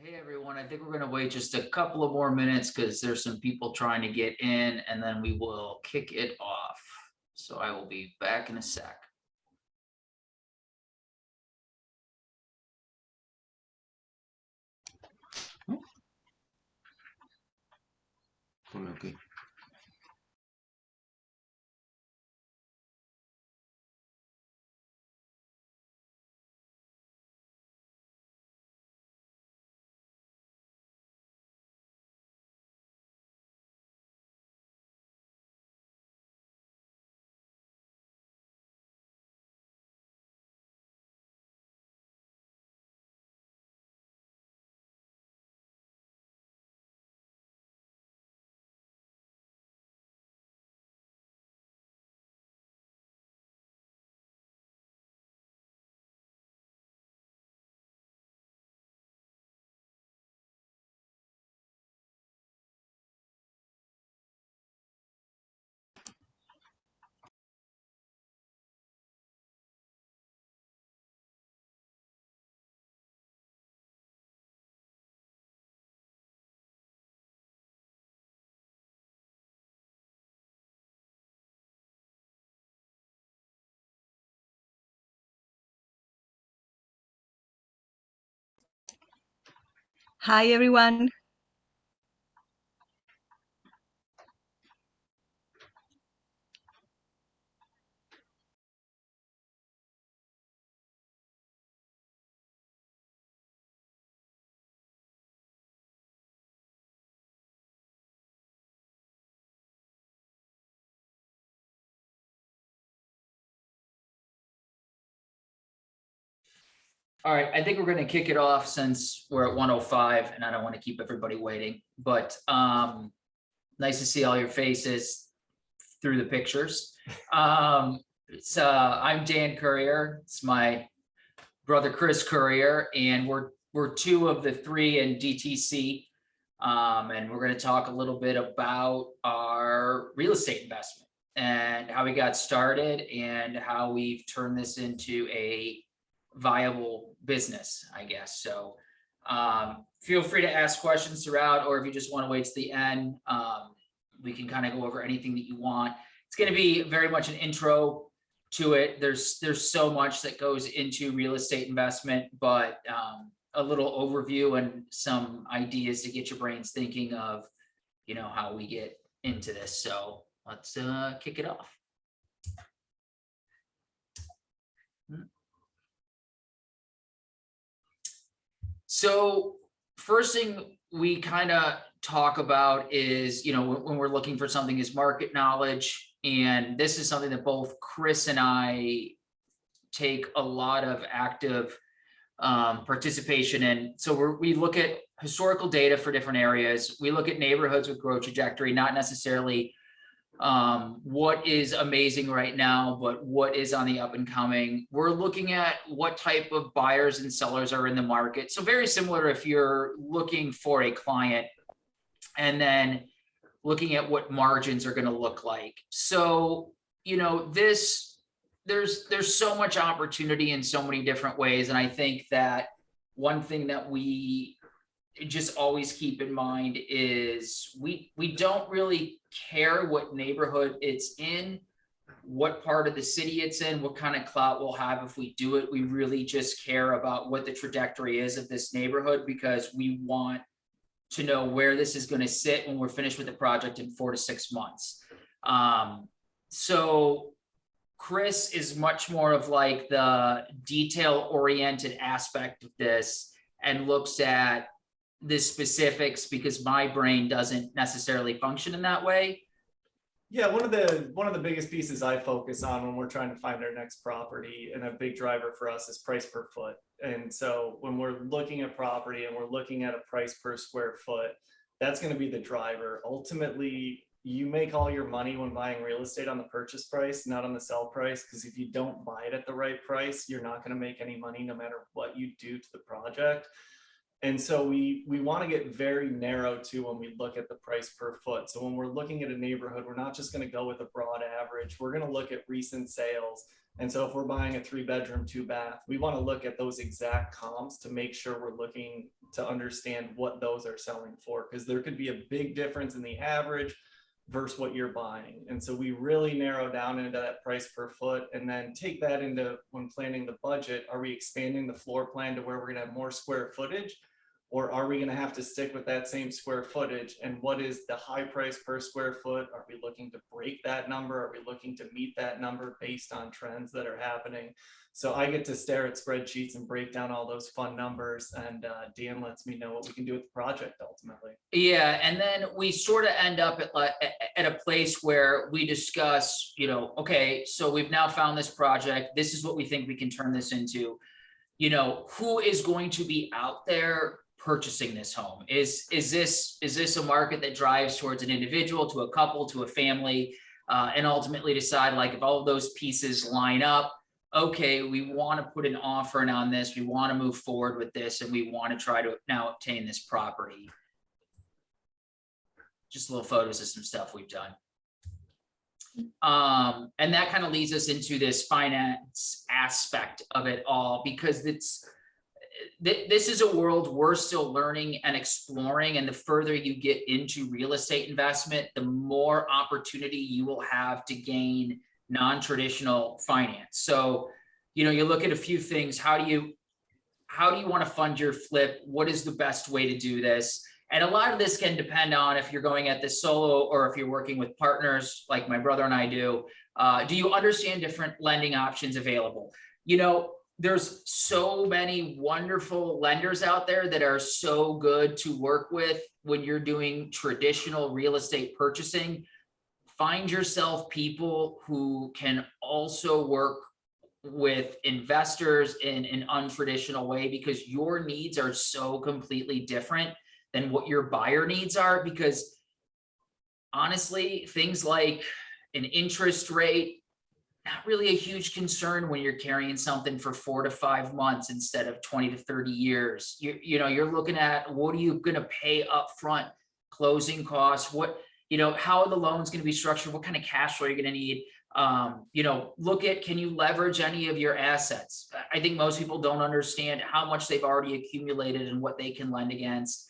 Hey everyone, I think we're going to wait just a couple of more minutes because there's some people trying to get in, and then we will kick it off. So I will be back in a sec. Okay. Hi, everyone. All right, I think we're going to kick it off since we're at 1:05 and I don't want to keep everybody waiting, but nice to see all your faces through the pictures. I'm Dan Courier. It's my brother Chris Courier, and we're two of the three in DTC. And we're going to talk a little bit about our real estate investment and how we got started and how we've turned this into a viable business, I guess. So feel free to ask questions throughout, or if you just want to wait to the end, we can kind of go over anything that you want. It's going to be very much an intro to it. There's so much that goes into real estate investment, but a little overview and some ideas to get your brains thinking of, how we get into this. So let's kick it off. So first thing we kind of talk about is, when we're looking for something, is market knowledge. And this is something that both Chris and I take a lot of active participation in. So we look at historical data for different areas. We look at neighborhoods with growth trajectory, not necessarily what is amazing right now, but what is on the up and coming. We're looking at what type of buyers and sellers are in the market. So very similar if you're looking for a client, and then looking at what margins are going to look like. So, there's so much opportunity in so many different ways. And I think that one thing that we just always keep in mind is we don't really care what neighborhood it's in, what part of the city it's in, what kind of clout we'll have if we do it. We really just care about what the trajectory is of this neighborhood, because we want to know where this is going to sit when we're finished with the project in 4 to 6 months. So Chris is much more of like the detail oriented aspect of this and looks at the specifics, because my brain doesn't necessarily function in that way. Yeah, one of the biggest pieces I focus on when we're trying to find our next property, and a big driver for us, is price per foot. And so when we're looking at property and we're looking at a price per square foot, that's going to be the driver. Ultimately, you make all your money when buying real estate on the purchase price, not on the sell price, because if you don't buy it at the right price, you're not going to make any money no matter what you do to the project. And so we want to get very narrow too when we look at the price per foot. So when we're looking at a neighborhood, we're not just going to go with a broad average. We're going to look at recent sales, And so if we're buying a 3-bedroom, 2-bath, we want to look at those exact comps to make sure we're looking to understand what those are selling for, because there could be a big difference in the average versus what you're buying. And so we really narrow down into that price per foot and then take that into when planning the budget. Are we expanding the floor plan to where we're going to have more square footage? Or are we going to have to stick with that same square footage? And what is the high price per square foot? Are we looking to break that number? Are we looking to meet that number based on trends that are happening? So I get to stare at spreadsheets and break down all those fun numbers, and Dan lets me know what we can do with the project ultimately. Yeah, and then we sort of end up at a place where we discuss, okay, so we've now found this project. This is what we think we can turn this into. Who is going to be out there purchasing this home? Is this a market that drives towards an individual, to a couple, to a family, and ultimately decide, like, if all of those pieces line up, okay, we want to put an offer in on this, we want to move forward with this, and we want to try to now obtain this property. Just little photos of some stuff we've done. And that kind of leads us into this finance aspect of it all, because this is a world we're still learning and exploring. And the further you get into real estate investment, the more opportunity you will have to gain non-traditional finance. So, you look at a few things. How do you want to fund your flip? What is the best way to do this? And a lot of this can depend on if you're going at this solo or if you're working with partners like my brother and I do. Do you understand different lending options available? There's so many wonderful lenders out there that are so good to work with when you're doing traditional real estate purchasing. Find yourself people who can also work with investors in an untraditional way, because your needs are so completely different than what your buyer needs are. Because honestly, things like an interest rate, not really a huge concern when you're carrying something for 4 to 5 months instead of 20 to 30 years. You're looking at, what are you going to pay up front, closing costs, how are the loans going to be structured, what kind of cash flow you're going to need. Look at, can you leverage any of your assets? I think most people don't understand how much they've already accumulated and what they can lend against.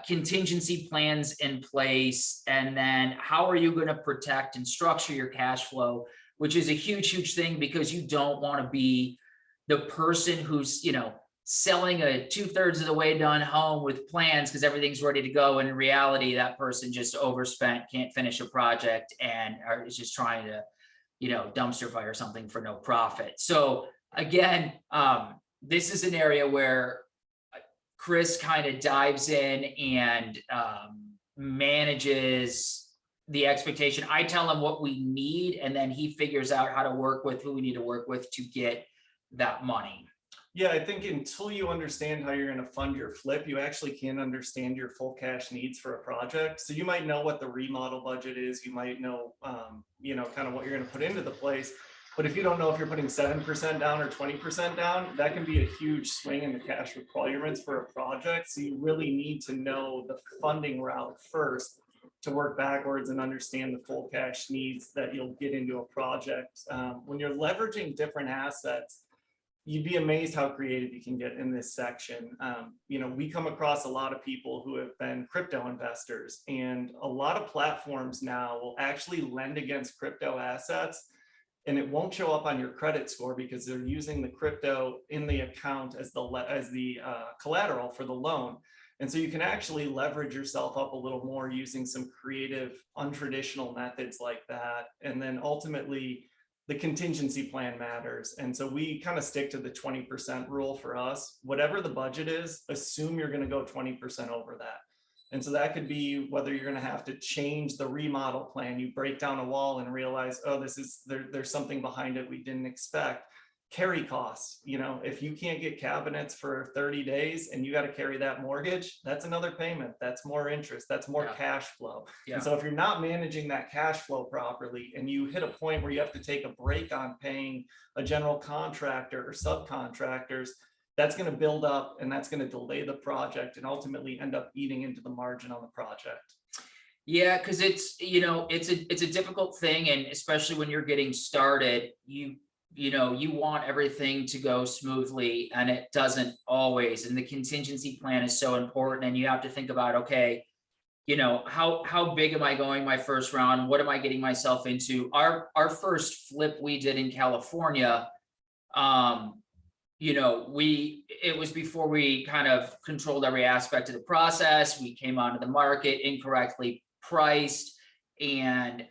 Contingency plans in place, and then how are you going to protect and structure your cash flow, which is a huge thing, because you don't want to be the person who's selling a 2/3 of the way done home with plans because everything's ready to go, and in reality that person just overspent, can't finish a project, and is just trying to dumpster fire something for no profit. So again, this is an area where Chris kind of dives in and manages the expectation. I tell him what we need, and then he figures out how to work with who we need to work with to get that money. Yeah, I think until you understand how you're going to fund your flip, you actually can't understand your full cash needs for a project. So you might know what the remodel budget is. You might know, kind of what you're going to put into the place. But if you don't know if you're putting 7% down or 20% down, that can be a huge swing in the cash requirements for a project. So you really need to know the funding route first to work backwards and understand the full cash needs that you'll get into a project. When you're leveraging different assets, you'd be amazed how creative you can get in this section. We come across a lot of people who have been crypto investors, and a lot of platforms now will actually lend against crypto assets, and it won't show up on your credit score because they're using the crypto in the account as the collateral for the loan. And so you can actually leverage yourself up a little more using some creative, untraditional methods like that. And then ultimately, the contingency plan matters. And so we kind of stick to the 20% rule for us. Whatever the budget is, assume you're going to go 20% over that. And so that could be whether you're going to have to change the remodel plan. You break down a wall and realize, oh, there's something behind it we didn't expect. Carry costs. If you can't get cabinets for 30 days and you got to carry that mortgage, that's another payment. That's more interest. That's more cash flow. Yeah. And so if you're not managing that cash flow properly, and you hit a point where you have to take a break on paying a general contractor or subcontractors, that's going to build up, and that's going to delay the project and ultimately end up eating into the margin on the project. Yeah, because it's a difficult thing, and especially when you're getting started, you want everything to go smoothly, and it doesn't always. And the contingency plan is so important. And you have to think about, okay, how big am I going my first round? What am I getting myself into? Our first flip we did in California, it was before we kind of controlled every aspect of the process. We came onto the market incorrectly priced, and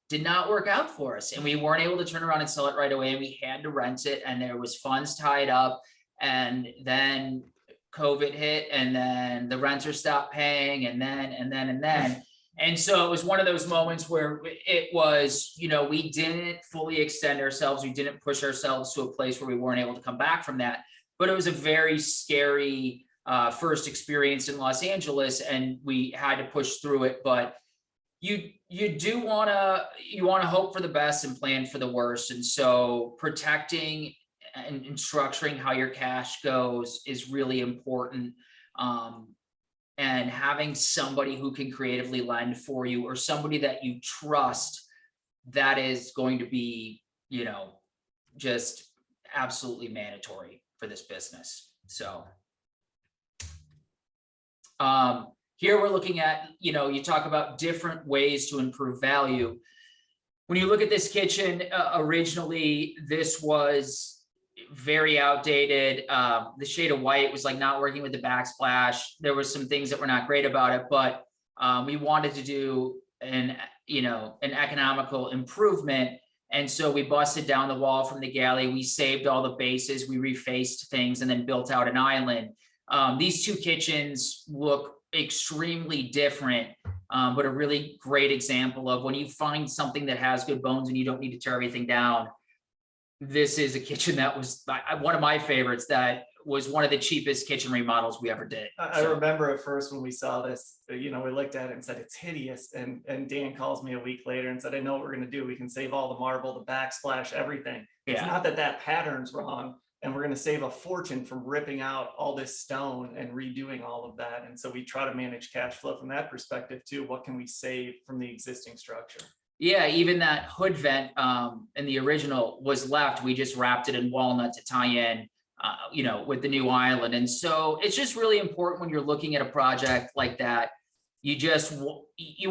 did not work out for us. And we weren't able to turn around and sell it right away. We had to rent it, and there was funds tied up. And then COVID hit, and then the renter stopped paying, and then. And so it was one of those moments where it was, we didn't fully extend ourselves. We didn't push ourselves to a place where we weren't able to come back from that. But it was a very scary first experience in Los Angeles, and we had to push through it. But you do want to hope for the best and plan for the worst. And so protecting and structuring how your cash goes is really important. And having somebody who can creatively lend for you, or somebody that you trust, that is going to be, just absolutely mandatory for this business. So here we're looking at, you talk about different ways to improve value. When you look at this kitchen, originally this was very outdated. The shade of white was like not working with the backsplash. There were some things that were not great about it, but we wanted to do an economical improvement. And so we busted down the wall from the galley. We saved all the bases, we refaced things, and then built out an island. These two kitchens look extremely different, but a really great example of when you find something that has good bones and you don't need to tear everything down. This is a kitchen that was one of my favorites. That was one of the cheapest kitchen remodels we ever did. I remember at first when we saw this, we looked at it and said, it's hideous. And Dan calls me a week later and said, I know what we're going to do. We can save all the marble, the backsplash, everything. It's not that pattern's wrong. And we're going to save a fortune from ripping out all this stone and redoing all of that. And so we try to manage cash flow from that perspective too. What can we save from the existing structure? Yeah, even that hood vent in the original was left. We just wrapped it in walnut to tie in, with the new island. And so it's just really important when you're looking at a project like that. You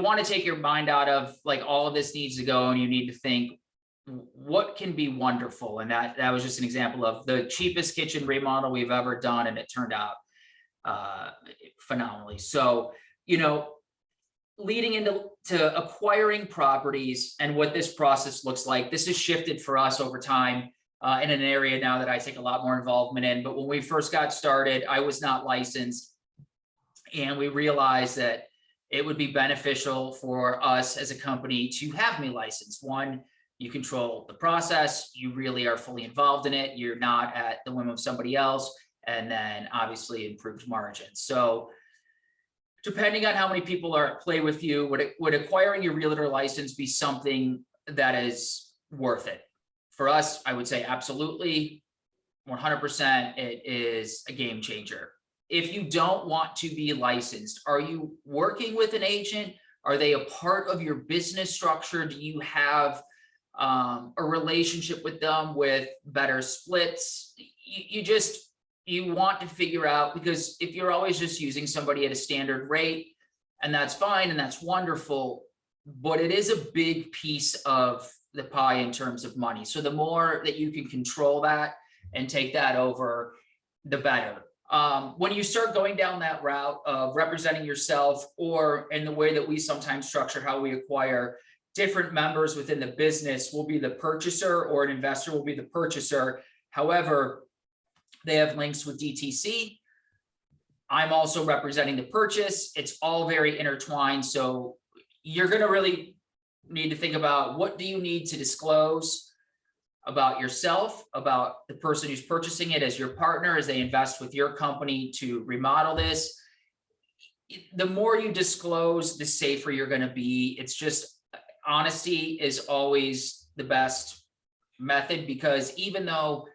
want to take your mind out of like all of this needs to go, and you need to think what can be wonderful. And that was just an example of the cheapest kitchen remodel we've ever done, and it turned out phenomenally. So, leading into acquiring properties and what this process looks like. This has shifted for us over time in an area now that I take a lot more involvement in. But when we first got started, I was not licensed, and we realized that it would be beneficial for us as a company to have me licensed. One, you control the process, you really are fully involved in it, you're not at the whim of somebody else, and then obviously improved margins. So depending on how many are at play with you, would acquiring your realtor license be something that is worth it? For us, I would say absolutely, 100%. It is a game changer. If you don't want to be licensed, are you working with an agent? Are they a part of your business structure? Do you have a relationship with them with better splits? You want to figure out, because if you're always just using somebody at a standard rate, and that's fine and that's wonderful, but it is a big piece of the pie in terms of money. So the more that you can control that and take that over, the better. When you start going down that route of representing yourself, or in the way that we sometimes structure how we acquire, different members within the business will be the purchaser, or an investor will be the purchaser. However, they have links with DTC. I'm also representing the purchase. It's all very intertwined. So you're going to really need to think about, what do you need to disclose about yourself, about the person who's purchasing it as your partner, as they invest with your company to remodel this. The more you disclose, the safer you're going to be. It's just, honesty is always the best method, because even though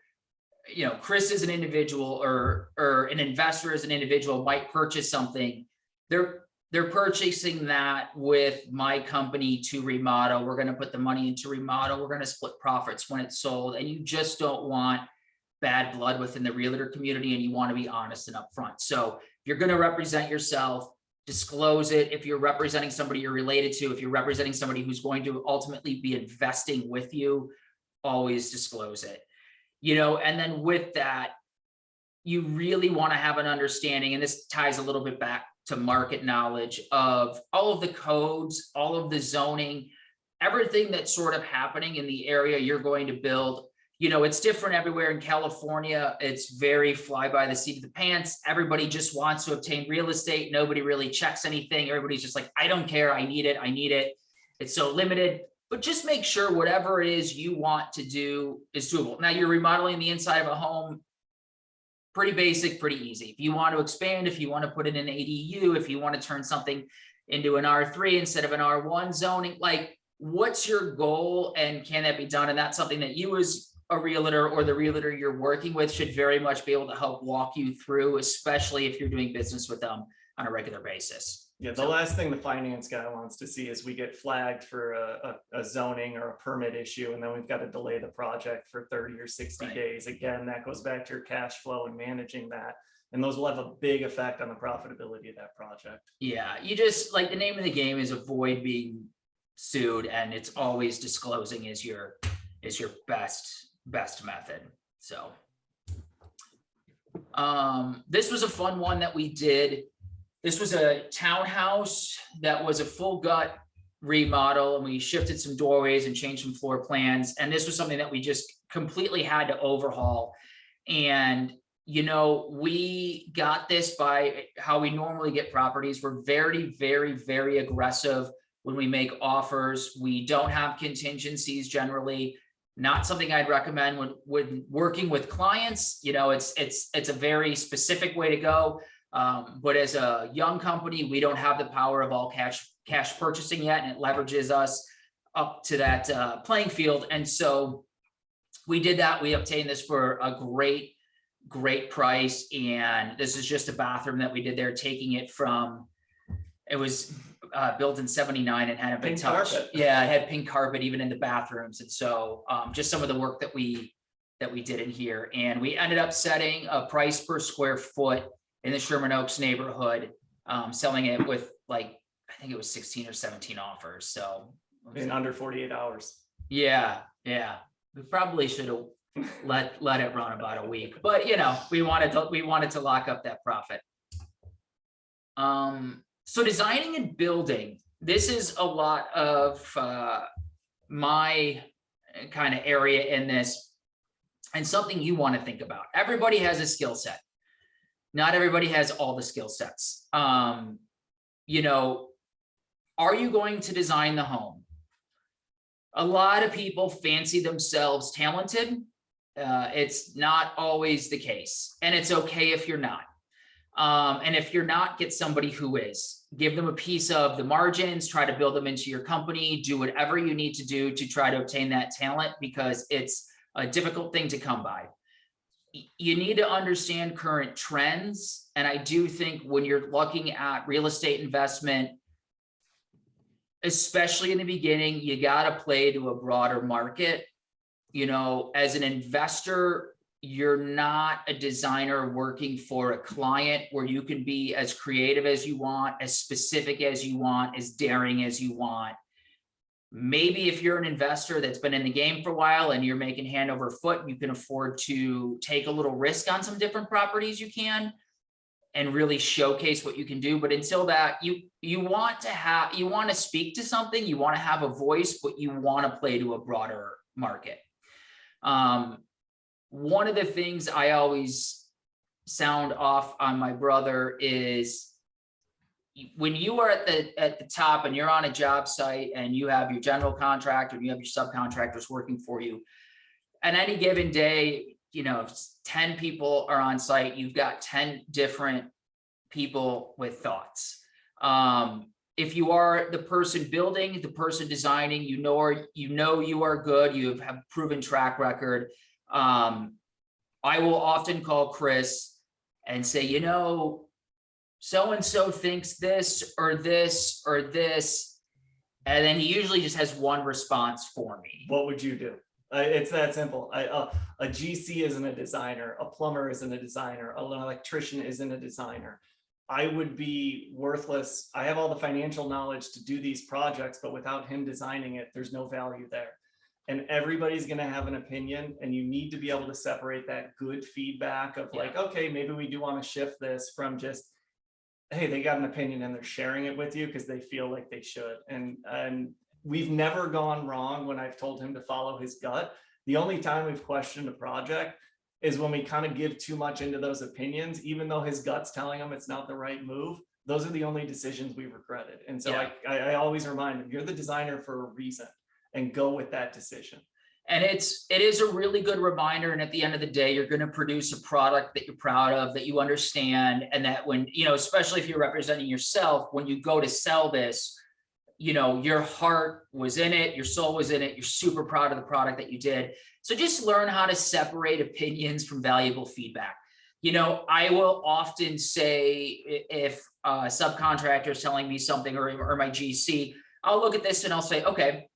Chris is an individual, or an investor as an individual might purchase something, they're they're purchasing that with my company to remodel. We're going to put the money into remodel. We're going to split profits when it's sold. And you just don't want bad blood within the realtor community, and you want to be honest and upfront. So if you're going to represent yourself, disclose it. If you're representing somebody you're related to, if you're representing somebody who's going to ultimately be investing with you, always disclose it. You know, and then with that, you really want to have an understanding, and this ties a little bit back to market knowledge of all of the codes, all of the zoning, everything that's sort of happening in the area you're going to build. You know, it's different everywhere. In California, it's very fly by the seat of the pants. Everybody just wants to obtain real estate. Nobody really checks anything. Everybody's just like, I don't care. I need it. I need it. It's so limited. But just make sure whatever it is you want to do is doable. Now, you're remodeling the inside of a home. Pretty basic, pretty easy. If you want to expand, if you want to put in an ADU, if you want to turn something into an R3 instead of an R1 zoning, like, what's your goal and can that be done? And that's something that you as a realtor or the realtor you're working with should very much be able to help walk you through, especially if you're doing business with them on a regular basis. Yeah, the last thing the finance guy wants to see is we get flagged for a zoning or a permit issue, and then we've got to delay the project for 30 or 60 Right. days. Again, that goes back to your cash flow and managing that. And those will have a big effect on the profitability of that project. Yeah, you just, like, the name of the game is avoid being sued, and it's always disclosing is your best method. So this was a fun one that we did. This was a townhouse that was a full gut remodel, and we shifted some doorways and changed some floor plans. And this was something that we just completely had to overhaul. And, you know, we got this by how we normally get properties. We're very, very, very aggressive when we make offers. We don't have contingencies generally. Not something I'd recommend when working with clients. You know, it's a very specific way to go. But as a young company, we don't have the power of all cash purchasing yet, and it leverages us up to that playing field. And so we did that. We obtained this for a great price. And this is just a bathroom that we did there, taking it from, it was built in 79 and had a big Pink touch. carpet. Yeah, it had pink carpet even in the bathrooms. And so just some of the work that we did in here. And we ended up setting a price per square foot in the Sherman Oaks neighborhood, selling it with, like, I think it was 16 or 17 offers. So In under 48 hours. yeah. We probably should have let it run about a week, but you know, we wanted to lock up that profit. So designing and building, this is a lot of my kind of area in this, and something you want to think about. Everybody has a skill set. Not everybody has all the skill sets. You know, are you going to design the home? A lot of people fancy themselves talented. It's not always the case, and it's okay if you're not. And if you're not, get somebody who is. Give them a piece of the margins, try to build them into your company, do whatever you need to do to try to obtain that talent, because it's a difficult thing to come by. You need to understand current trends. And I do think when you're looking at real estate investment, especially in the beginning, you got to play to a broader market. You know, as an investor, you're not a designer working for a client where you can be as creative as you want, as specific as you want, as daring as you want. Maybe if you're an investor that's been in the game for a while and you're making hand over foot, you can afford to take a little risk on some different properties you can and really showcase what you can do. But until that, you want to speak to something, you want to have a voice, but you want to play to a broader market. One of the things I always sound off on my brother is when you are at the top and you're on a job site and you have your general contractor and you have your subcontractors working for you, at any given day, you know, if 10 people are on site, you've got 10 different people with thoughts. If you are the person building, the person designing, you know you are good, you have proven track record. I will often call Chris and say, you know, so-and-so thinks this or this or this. And then he usually just has one response for me. What would you do? It's that simple. A GC isn't a designer, a plumber isn't a designer, an electrician isn't a designer. I would be worthless. I have all the financial knowledge to do these projects, but without him designing it, there's no value there. And everybody's going to have an opinion, and you need to be able to separate that good feedback of like, okay, maybe we do want to shift this, from just, hey, they got an opinion and they're sharing it with you because they feel like they should. And we've never gone wrong when I've told him to follow his gut. The only time we've questioned a project is when we kind of give too much into those opinions, even though his gut's telling him it's not the right move. Those are the only decisions we regretted. And so I always remind him, you're the designer for a reason, and go with that decision. And it is a really good reminder. And at the end of the day, you're going to produce a product that you're proud of, that you understand. And that when, you know, especially if you're representing yourself, when you go to sell this, you know, your heart was in it, your soul was in it, you're super proud of the product that you did. So just learn how to separate opinions from valuable feedback. You know, I will often say, if a subcontractor is telling me something, or my GC, I'll look at this and I'll say, okay,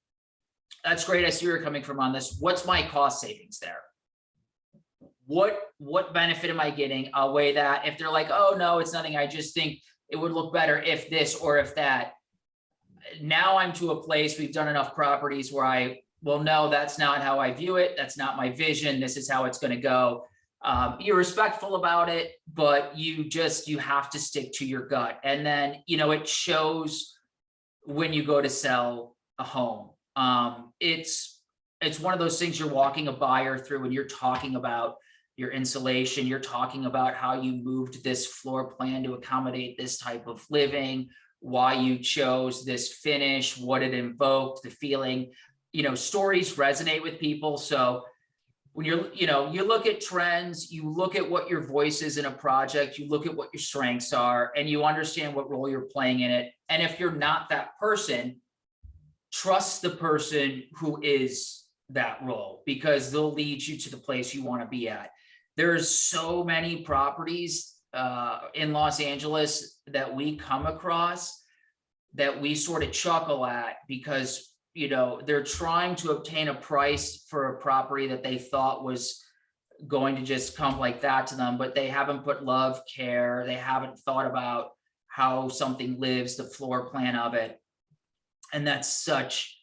that's great. I see where you're coming from on this. What's my cost savings there? What benefit am I getting? I'll weigh that. If they're like, oh no, it's nothing, I just think it would look better if this or if that. Now I'm to a place, we've done enough properties where well, no, that's not how I view it. That's not my vision. This is how it's going to go. You're respectful about it, but you have to stick to your gut. And then, you know, it shows when you go to sell a home. It's one of those things, you're walking a buyer through and you're talking about your insulation. You're talking about how you moved this floor plan to accommodate this type of living, why you chose this finish, what it invoked, the feeling. You know, stories resonate with people. So when you look at trends, you look at what your voice is in a project, you look at what your strengths are, and you understand what role you're playing in it. And if you're not that person, trust the person who is that role, because they'll lead you to the place you want to be at. There's so many properties in Los Angeles that we come across that we sort of chuckle at, because, you know, they're trying to obtain a price for a property that they thought was going to just come like that to them, but they haven't put love, care, they haven't thought about how something lives, the floor plan of it. And that's such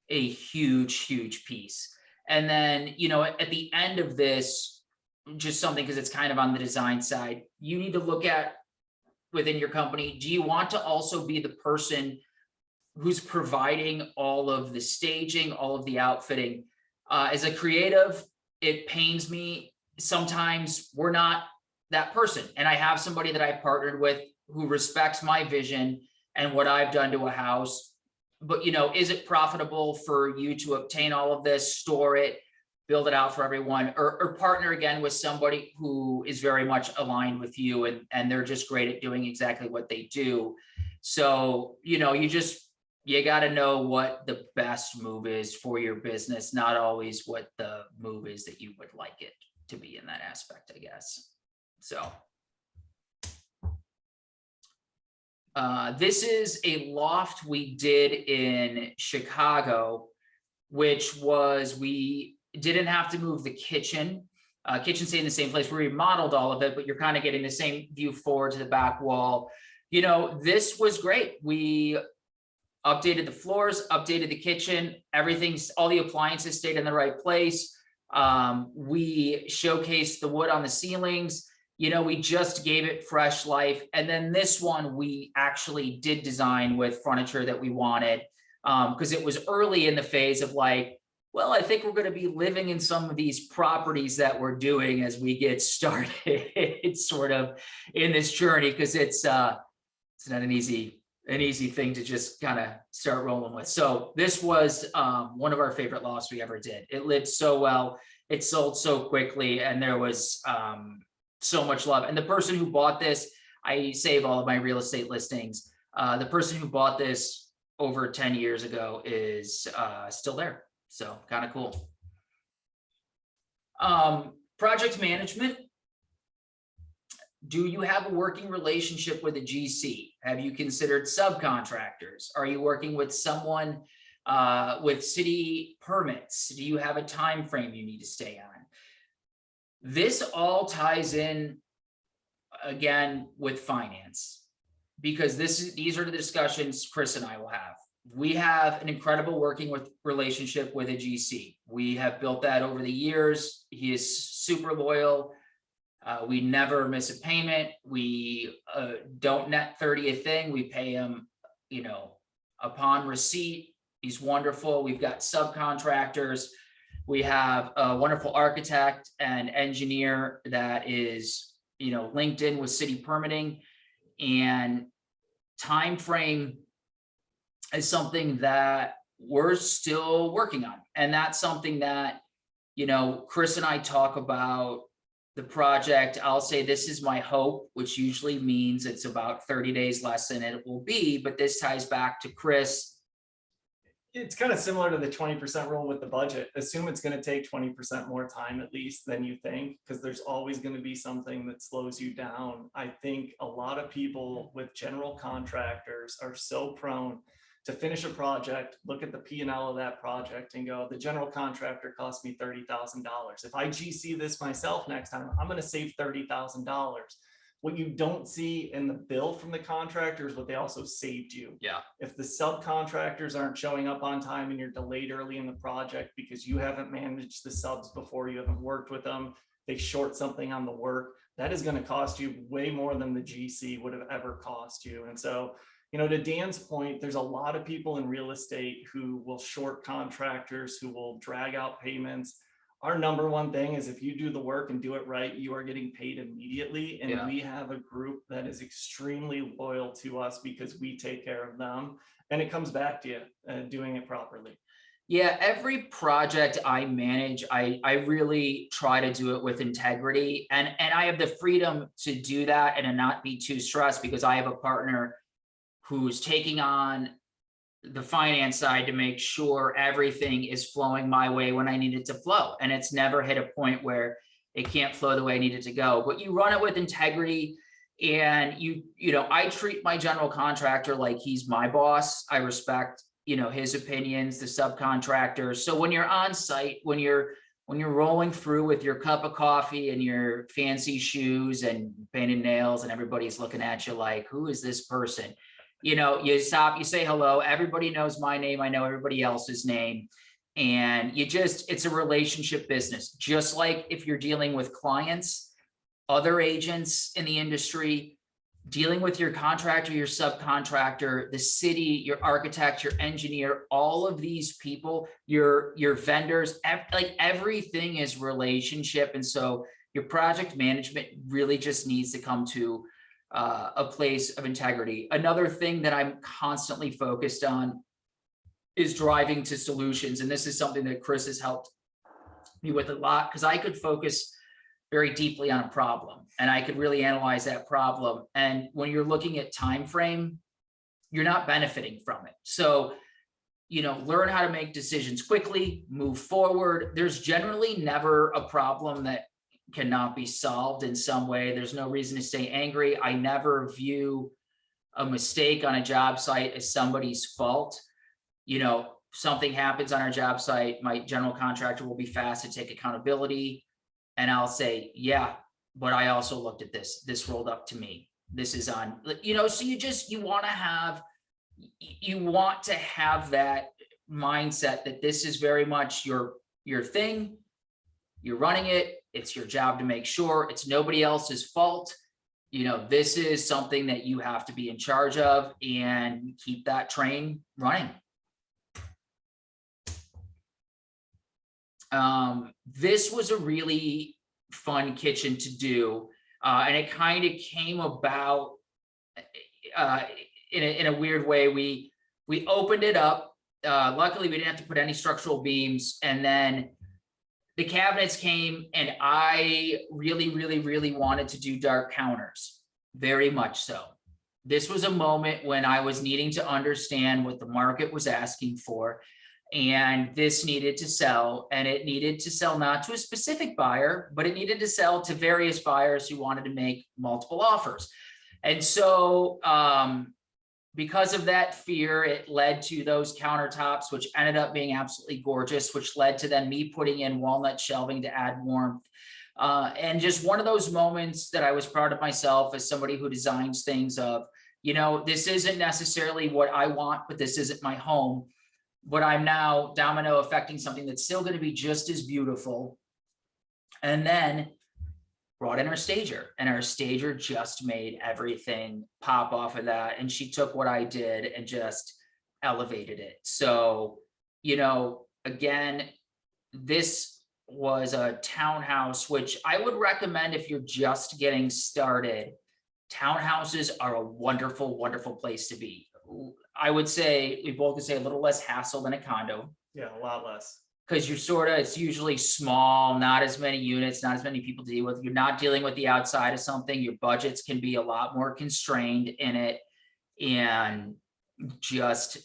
a huge, huge piece. And then, you know, at the end of this, just something, because it's kind of on the design side, you need to look at within your company, do you want to also be the person who's providing all of the staging, all of the outfitting? As a creative, it pains me. Sometimes we're not that person. And I have somebody that I partnered with who respects my vision and what I've done to a house. But, you know, is it profitable for you to obtain all of this, store it, build it out for everyone, or partner again with somebody who is very much aligned with you, and they're just great at doing exactly what they do. So, you know, you got to know what the best move is for your business, not always what the move is that you would like it to be in that aspect, I guess. So this is a loft we did in Chicago, which was, we didn't have to move the kitchen. Kitchen stayed in the same place. We remodeled all of it, but you're kind of getting the same view forward to the back wall. You know, this was great. We updated the floors, updated the kitchen, everything, all the appliances stayed in the right place. We showcased the wood on the ceilings. You know, we just gave it fresh life. And then this one, we actually did design with furniture that we wanted, because it was early in the phase of like, well, I think we're going to be living in some of these properties that we're doing as we get started sort of in this journey, because it's not an easy thing to just kind of start rolling with. So this was one of our favorite lofts we ever did. It lived so well, it sold so quickly, and there was so much love. And the person who bought this, I save all of my real estate listings. The person who bought this over 10 years ago is still there. So kind of cool. Project management. Do you have a working relationship with a GC? Have you considered subcontractors? Are you working with someone with city permits? Do you have a time frame you need to stay on? This all ties in again with finance, because these are the discussions Chris and I will have. We have an incredible working relationship with a GC. We have built that over the years. He is super loyal. We never miss a payment. We don't net 30 a thing. We pay him, you know, upon receipt. He's wonderful. We've got subcontractors. We have a wonderful architect and engineer that is, you know, linked in with city permitting, and time frame is something that we're still working on. And that's something that, you know, Chris and I talk about the project. I'll say this is my hope, which usually means it's about 30 days less than it will be, but this ties back to Chris. It's kind of similar to the 20% rule with the budget. Assume it's going to take 20% more time at least than you think, because there's always going to be something that slows you down. I think a lot of people with general contractors are so prone to finish a project, look at the P&L of that project and go, the general contractor cost me $30,000. If I GC this myself next time, I'm going to save $30,000. What you don't see in the bill from the contractor is what they also saved you. Yeah. If the subcontractors aren't showing up on time and you're delayed early in the project because you haven't managed the subs before, you haven't worked with them, they short something on the work, that is going to cost you way more than the GC would have ever cost you. And so, you know, to Dan's point, there's a lot of people in real estate who will short contractors, who will drag out payments. Our number one thing is if you do the work and do it right, you are getting paid immediately. And we have a group that is extremely loyal to us because we take care of them. And it comes back to you doing it properly. Yeah, every project I manage, I really try to do it with integrity. And I have the freedom to do that and to not be too stressed, because I have a partner who's taking on the finance side to make sure everything is flowing my way when I need it to flow. And it's never hit a point where it can't flow the way I need it to go. But you run it with integrity, and you know, I treat my general contractor like he's my boss. I respect, you know, his opinions, the subcontractors. So when you're on site, when you're rolling through with your cup of coffee and your fancy shoes and painted nails, and everybody's looking at you like, who is this person? You know, you stop, you say hello, everybody knows my name, I know everybody else's name. And it's a relationship business. Just like if you're dealing with clients, other agents in the industry, dealing with your contractor, your subcontractor, the city, your architect, your engineer, all of these people, your vendors, like everything is relationship. And so your project management really just needs to come to a place of integrity. Another thing that I'm constantly focused on is driving to solutions. And this is something that Chris has helped me with a lot, because I could focus very deeply on a problem and I could really analyze that problem. And when you're looking at time frame, you're not benefiting from it. So, you know, learn how to make decisions quickly, move forward. There's generally never a problem that cannot be solved in some way. There's no reason to stay angry. I never view a mistake on a job site as somebody's fault. You know, something happens on our job site, my general contractor will be fast to take accountability. And I'll say, yeah, but I also looked at this rolled up to me. This is on, you know, so you want to have that mindset that this is very much your thing. You're running it. It's your job to make sure it's nobody else's fault. You know, this is something that you have to be in charge of and keep that train running. This was a really fun kitchen to do. And it kind of came about in a weird way. We opened it up. Luckily, we didn't have to put any structural beams. And then the cabinets came, and I really, really, really wanted to do dark counters, very much so. This was a moment when I was needing to understand what the market was asking for. And this needed to sell, and it needed to sell not to a specific buyer, but it needed to sell to various buyers who wanted to make multiple offers. And so because of that fear, it led to those countertops, which ended up being absolutely gorgeous, which led to then me putting in walnut shelving to add warmth. And just one of those moments that I was proud of myself as somebody who designs things of, this isn't necessarily what I want, but this isn't my home. But I'm now domino affecting something that's still going to be just as beautiful. And then brought in our stager, and our stager just made everything pop off of that. And she took what I did and just elevated it. So, again, this was a townhouse, which I would recommend if you're just getting started. Townhouses are a wonderful, wonderful place to be. I would say we both could say a little less hassle than a condo. Yeah, a lot less. Because it's usually small, not as many units, not as many people to deal with. You're not dealing with the outside of something. Your budgets can be a lot more constrained in it, and just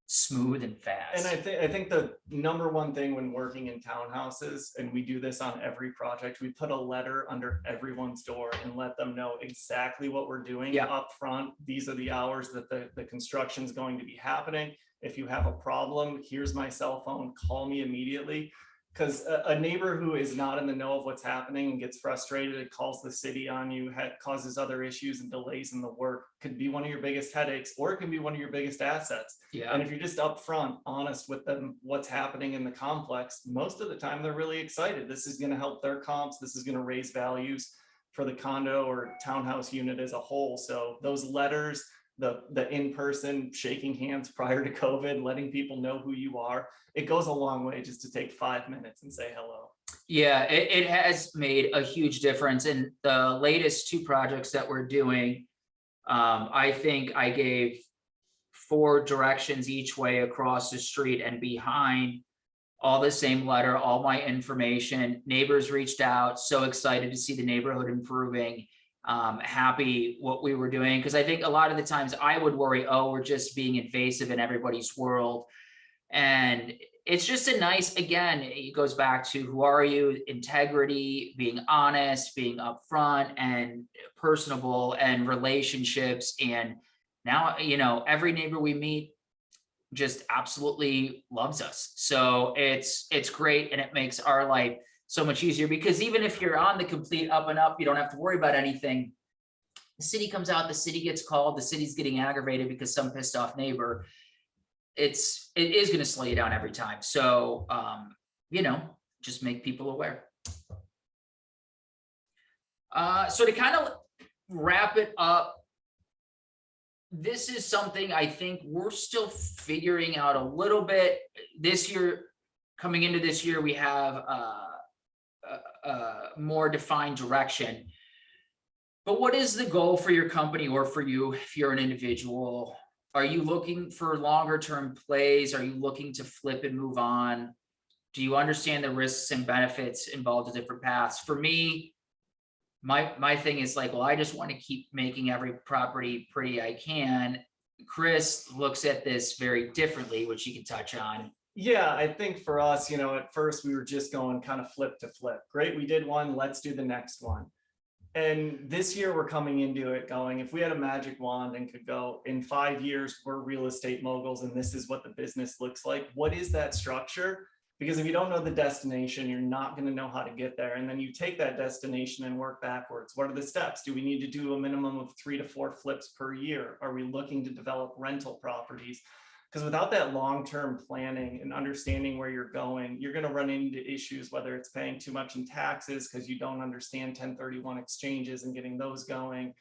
smooth and fast. And I think the number one thing when working in townhouses, and we do this on every project, we put a letter under everyone's door and let them know exactly what we're doing up front. These are the hours that the construction is going to be happening. If you have a problem, here's my cell phone, call me immediately. Because a neighbor who is not in the know of what's happening and gets frustrated, it calls the city on you, causes other issues and delays in the work, could be one of your biggest headaches, or it can be one of your biggest assets. Yeah. And if you're just upfront, honest with them, what's happening in the complex, most of the time they're really excited. This is going to help their comps. This is going to raise values for the condo or townhouse unit as a whole. So those letters, the in-person shaking hands prior to COVID, letting people know who you are, it goes a long way just to take 5 minutes and say hello. Yeah, it has made a huge difference. In the latest 2 projects that we're doing, I think I gave 4 directions each way across the street and behind, all the same letter, all my information. Neighbors reached out, so excited to see the neighborhood improving. Happy what we were doing, because I think a lot of the times I would worry, we're just being invasive in everybody's world. And it's just a nice, again, it goes back to who are you, integrity, being honest, being upfront and personable, and relationships. And now, every neighbor we meet just absolutely loves us. So it's great, and it makes our life so much easier, because even if you're on the complete up and up, you don't have to worry about anything. The city comes out, the city gets called, the city's getting aggravated because some pissed off neighbor. It is going to slow you down every time. So, just make people aware. So to kind of wrap it up, this is something I think we're still figuring out a little bit this year. Coming into this year, we have more defined direction. But what is the goal for your company, or for you if you're an individual? Are you looking for longer term plays? Are you looking to flip and move on? Do you understand the risks and benefits involved in different paths? For me, my thing is like, well, I just want to keep making every property pretty I can. Chris looks at this very differently, which you can touch on. Yeah, I think for us, at first we were just going kind of flip to flip. Great, we did one, let's do the next one. And this year we're coming into it going, if we had a magic wand and could go, in 5 years, we're real estate moguls and this is what the business looks like. What is that structure? Because if you don't know the destination, you're not going to know how to get there. And then you take that destination and work backwards. What are the steps? Do we need to do a minimum of 3 to 4 flips per year? Are we looking to develop rental properties? Because without that long-term planning and understanding where you're going, you're going to run into issues, whether it's paying too much in taxes because you don't understand 1031 exchanges and getting those going.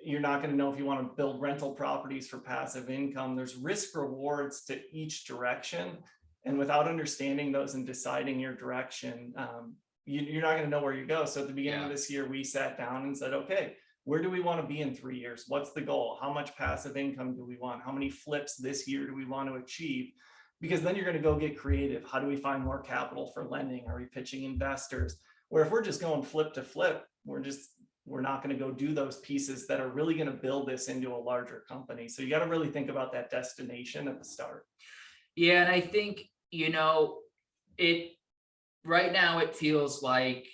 You're not going to know if you want to build rental properties for passive income. There's risk rewards to each direction. And without understanding those and deciding your direction, you're not going to know where you go. So at the beginning of this year, we sat down and said, okay, where do we want to be in 3 years? What's the goal? How much passive income do we want? How many flips this year do we want to achieve? Because then you're going to go get creative. How do we find more capital for lending? Are we pitching investors? Where if we're just going flip to flip, we're not going to go do those pieces that are really going to build this into a larger company. So you got to really think about that destination at the start. Yeah, and I think you know, it right now it feels like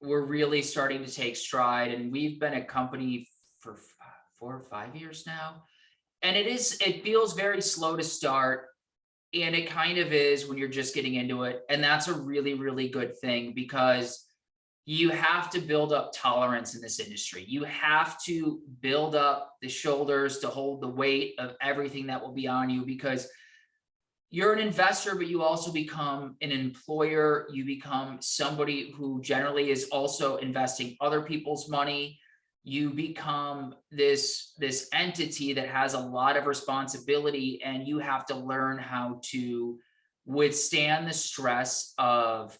we're really starting to take stride, and we've been a company for 4 or 5 years now. And it feels very slow to start. And it kind of is when you're just getting into it. And that's a really, really good thing, because you have to build up tolerance in this industry. You have to build up the shoulders to hold the weight of everything that will be on you, because you're an investor, but you also become an employer. You become somebody who generally is also investing other people's money. You become this entity that has a lot of responsibility, and you have to learn how to withstand the stress of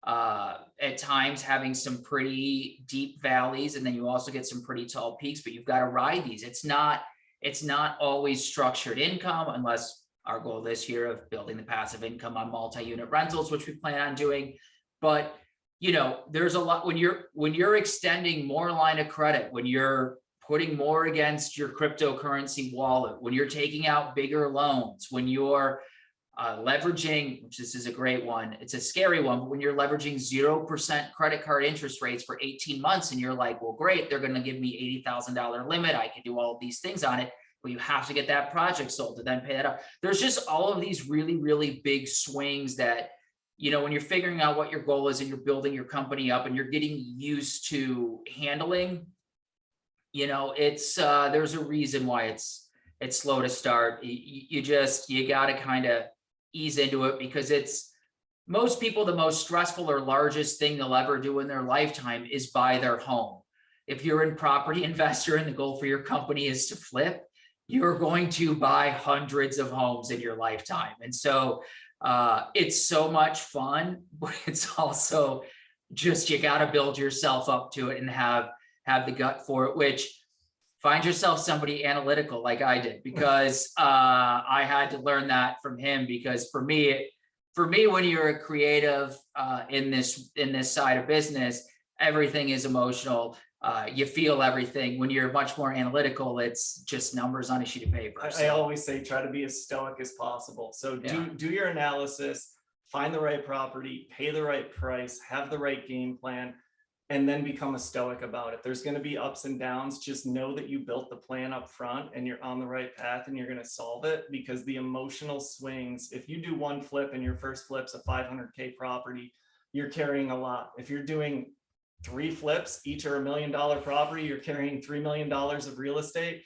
at times having some pretty deep valleys, and then you also get some pretty tall peaks, but you've got to ride these. It's not always structured income, unless our goal this year of building the passive income on multi-unit rentals, which we plan on doing. But you know, there's a lot when you're extending more line of credit, when you're putting more against your cryptocurrency wallet, when you're taking out bigger loans, when you're leveraging, which this is a great one, it's a scary one, but when you're leveraging 0% credit card interest rates for 18 months, and you're like, well, great, they're going to give me $80,000 limit, I can do all of these things on it. But you have to get that project sold to then pay that up. There's just all of these really, really big swings that, you know, when you're figuring out what your goal is and you're building your company up and you're getting used to handling, you know, it's there's a reason why it's slow to start. You got to kind of ease into it, because it's most people, the most stressful or largest thing they'll ever do in their lifetime is buy their home. If you're a property investor and the goal for your company is to flip, you're going to buy hundreds of homes in your lifetime. And so it's so much fun, but it's also just, you got to build yourself up to it and have the gut for it, which find yourself somebody analytical like I did, because I had to learn that from him. Because for me, when you're a creative in this side of business, everything is emotional. You feel everything. When you're much more analytical, it's just numbers on a sheet of paper. I always say, try to be as stoic as possible. So do your analysis, find the right property, pay the right price, have the right game plan, and then become a stoic about it. There's going to be ups and downs. Just know that you built the plan up front and you're on the right path and you're going to solve it, because the emotional swings, if you do one flip and your first flip's a 500K property, you're carrying a lot. If you're doing 3 flips, each are $1 million property, you're carrying $3 million of real estate.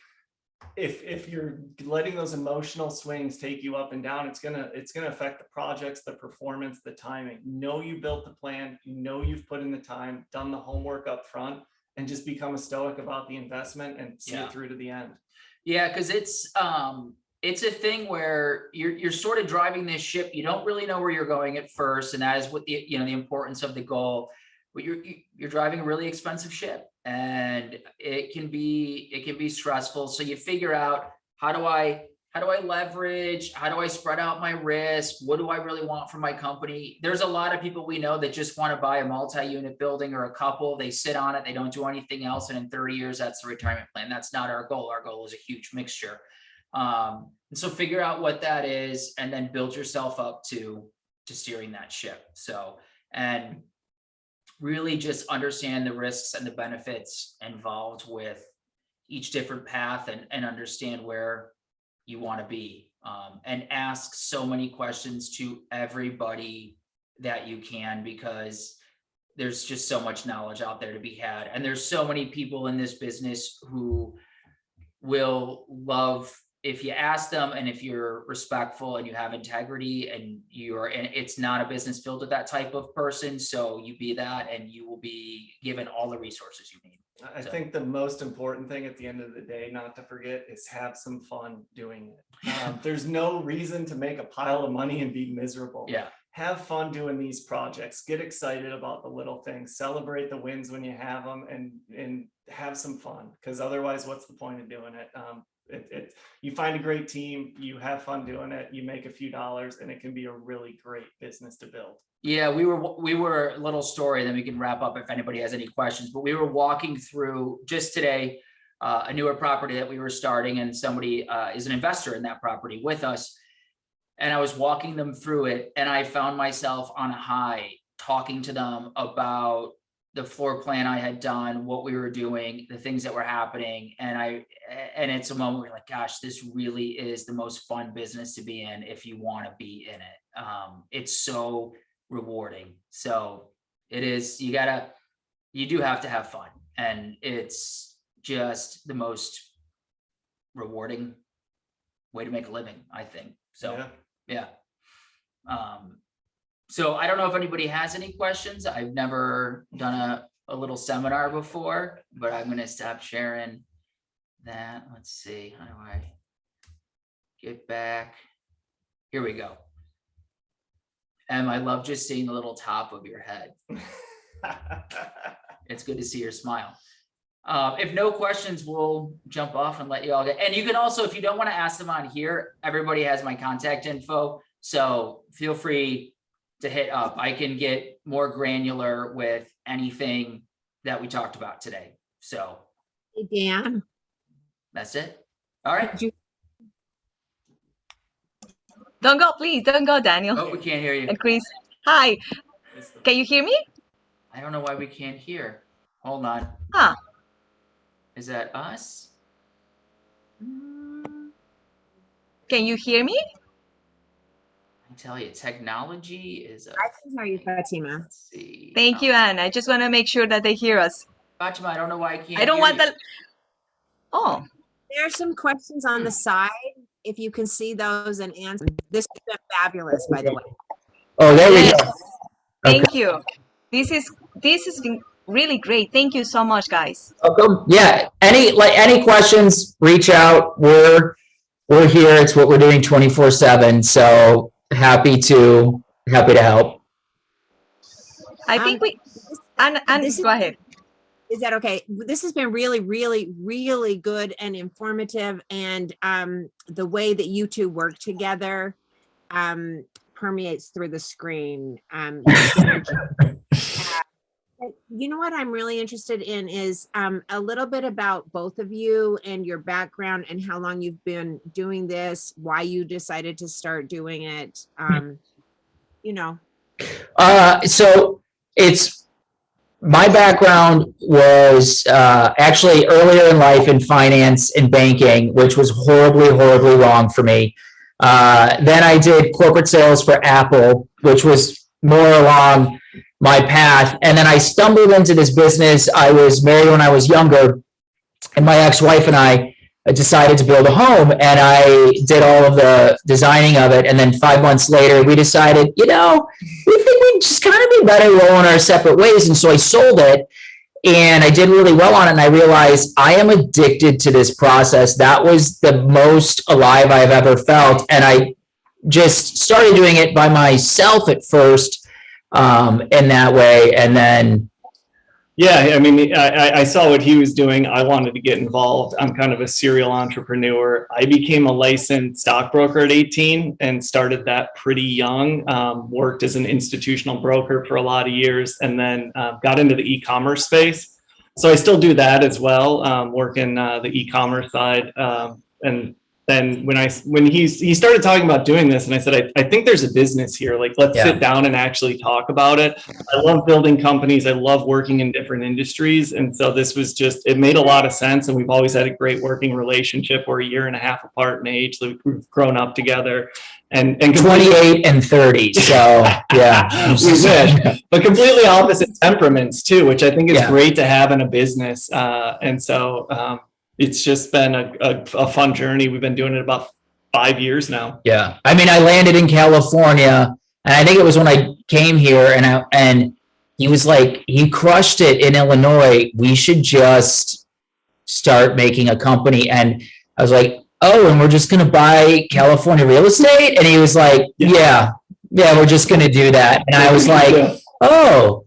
If you're letting those emotional swings take you up and down, it's gonna affect the projects, the performance, the timing. Know you built the plan, you know you've put in the time, done the homework up front, and just become a stoic about the investment and see it through to the end. Yeah, because it's a thing where you're sort of driving this ship. You don't really know where you're going at first, and that is what the importance of the goal. But you're driving a really expensive ship, and it can be stressful. So you figure out, how do I leverage? How do I spread out my risk? What do I really want from my company? There's a lot of people we know that just want to buy a multi-unit building or a couple. They sit on it, they don't do anything else, and in 30 years, that's the retirement plan. That's not our goal. Our goal is a huge mixture. And so figure out what that is, and then build yourself up to steering that ship. So, and really just understand the risks and the benefits involved with each different path, and understand where you want to be, and ask so many questions to everybody that you can, because there's just so much knowledge out there to be had. And there's so many people in this business who will love if you ask them, and if you're respectful and you have integrity, and it's not a business filled with that type of person. So you be that, and you will be given all the resources you need. I think the most important thing at the end of the day, not to forget, is have some fun doing it. There's no reason to make a pile of money and be miserable. Yeah. Have fun doing these projects. Get excited about the little things. Celebrate the wins when you have them, and have some fun, because otherwise, what's the point of doing it? You find a great team, you have fun doing it, you make a few dollars, and it can be a really great business to build. Yeah, we were a little story, then we can wrap up if anybody has any questions. But we were walking through just today a newer property that we were starting, and somebody is an investor in that property with us. and I was walking them through it, and I found myself on a high talking to them about the floor plan I had done, what we were doing, the things that were happening. And it's a moment where you're like, gosh, this really is the most fun business to be in if you want to be in it. It's so rewarding. So it is, you do have to have fun, and it's just the most rewarding way to make a living, I think. So, yeah. So I don't know if anybody has any questions. I've never done a little seminar before, but I'm going to stop sharing that. Let's see. How do I get back? Here we go. I love just seeing the little top of your head. It's good to see your smile. If no questions, we'll jump off and let you all get, and you can also, if you don't want to ask them on here, everybody has my contact info. So feel free to hit up. I can get more granular with anything that we talked about today. So Hey, Dan. that's it. All right. Don't go, please. Don't go, Daniel. Oh, we can't hear you. And Chris. Hi. Can you hear me? I don't know why we can't hear. Hold on. Huh. Is that us? Can you hear me? I tell you, technology is. I can hear you, Fatima. Let's see. Thank you, Anne. I just want to make sure that they hear us. Fatima, I don't know why I can't. I don't hear want you. the. Oh, There are some questions on the side. If you can see those and answer. This has been fabulous, by the way. Oh, there we yes. go. Thank you. This has been really great. Thank you so much, guys. Welcome. Yeah. Any questions, reach out. We're here. It's what we're doing 24/7. So happy to help. I think Anne, go ahead. Is that okay? This has been really, really, really good and informative. And the way that you two work together permeates through the screen. You know what I'm really interested in is a little bit about both of you and your background and how long you've been doing this, why you decided to start doing it. You know. So my background was actually earlier in life in finance and banking, which was horribly wrong for me. Then I did corporate sales for Apple, which was more along my path. And then I stumbled into this business. I was married when I was younger, and my ex-wife and I decided to build a home, and I did all of the designing of it. And then 5 months later, we decided, we think we'd just kind of be better rolling our separate ways. And so I sold it, and I did really well on it. And I realized I am addicted to this process. That was the most alive I've ever felt. And I just started doing it by myself at first, in that way. And then Yeah, I mean, I saw what he was doing. I wanted to get involved. I'm kind of a serial entrepreneur. I became a licensed stockbroker at 18 and started that pretty young. Worked as an institutional broker for a lot of years, and then got into the e-commerce space. So I still do that as well, work in the e-commerce side. And then when he started talking about doing this, and I said, I think there's a business here. Like, let's sit down and actually talk about it. I love building companies. I love working in different industries. And so this was it made a lot of sense. And we've always had a great working relationship. We're 1.5 years apart in age. So we've grown up together. And 28 and 30. So yeah, we wish, but completely opposite temperaments too, which I think is great to have in a business. And so, it's just been a fun journey. We've been doing it about 5 years now. Yeah. I mean, I landed in California, and I think it was when I came here, and he was like, he crushed it in Illinois. We should just start making a company. And I was like, oh, and we're just going to buy California real estate? And he was like, yeah, we're just going to do that. And I was like, oh,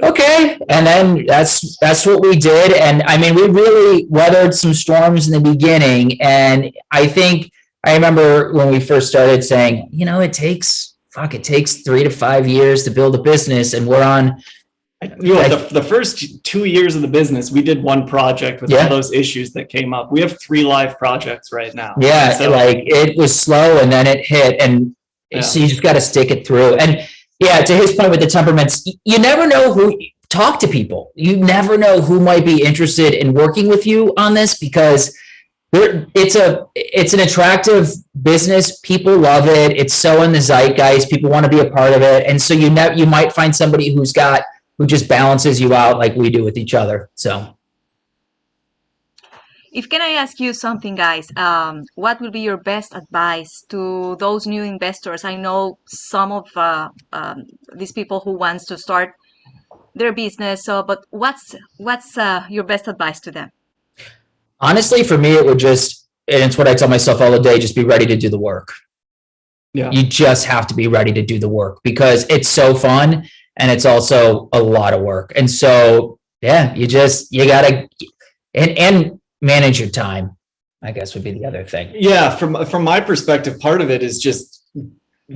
okay. And then that's what we did. And I mean, we really weathered some storms in the beginning. And I remember when we first started saying, it takes 3 to 5 years to build a business. And we're on, the first 2 years of the business, we did one project with all those issues that came up. We have 3 live projects right now. Yeah. So, it was slow, and then it hit. And Yeah. So you just got to stick it through. And yeah, to his point with the temperaments, you never know who, talk to people. You never know who might be interested in working with you on this, because it's an attractive business. People love it. It's so in the zeitgeist. People want to be a part of it. And so you might find somebody who just balances you out like we do with each other. So. If can I ask you something, guys? What will be your best advice to those new investors? I know some of these people who wants to start their business. So, but what's your best advice to them? Honestly, for me, it would just, and it's what I tell myself all the day, just be ready to do the work. Yeah. You just have to be ready to do the work, because it's so fun and it's also a lot of work. And so, yeah, you gotta, and manage your time, I guess, would be the other thing. Yeah, from my perspective, part of it is just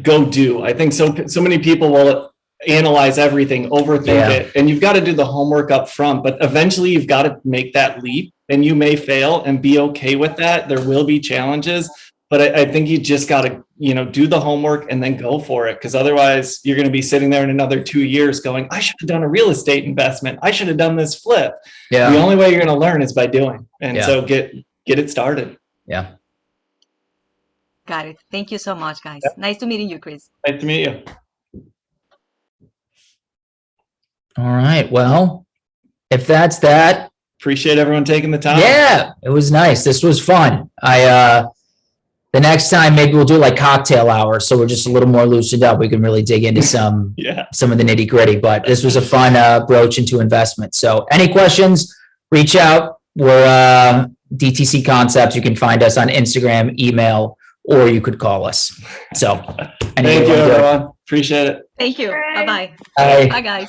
go do. I think so many people will analyze everything, overthink it, and you've got to do the homework up front, but eventually you've got to make that leap, and you may fail and be okay with that. There will be challenges, but I think you just got to, do the homework and then go for it, because otherwise you're going to be sitting there in another 2 years going, I should have done a real estate investment. I should have done this flip. Yeah. The only way you're going to learn is by doing. And Yeah. so get it started. Yeah. Got it. Thank you so much, guys. Nice to meeting you, Chris. Nice to meet you. All right. Well, if that's that, Appreciate everyone taking the time. yeah, it was nice. This was fun. The next time maybe we'll do like cocktail hour, so we're just a little more loosened up. We can really dig into some Yeah. some of the nitty gritty. But this was a fun broach into investment. So any questions, reach out. We're DTC Concepts. You can find us on Instagram, email, or you could call us. So Thank you, everyone. Appreciate it. Thank you. Bye-bye. Bye. Bye, guys.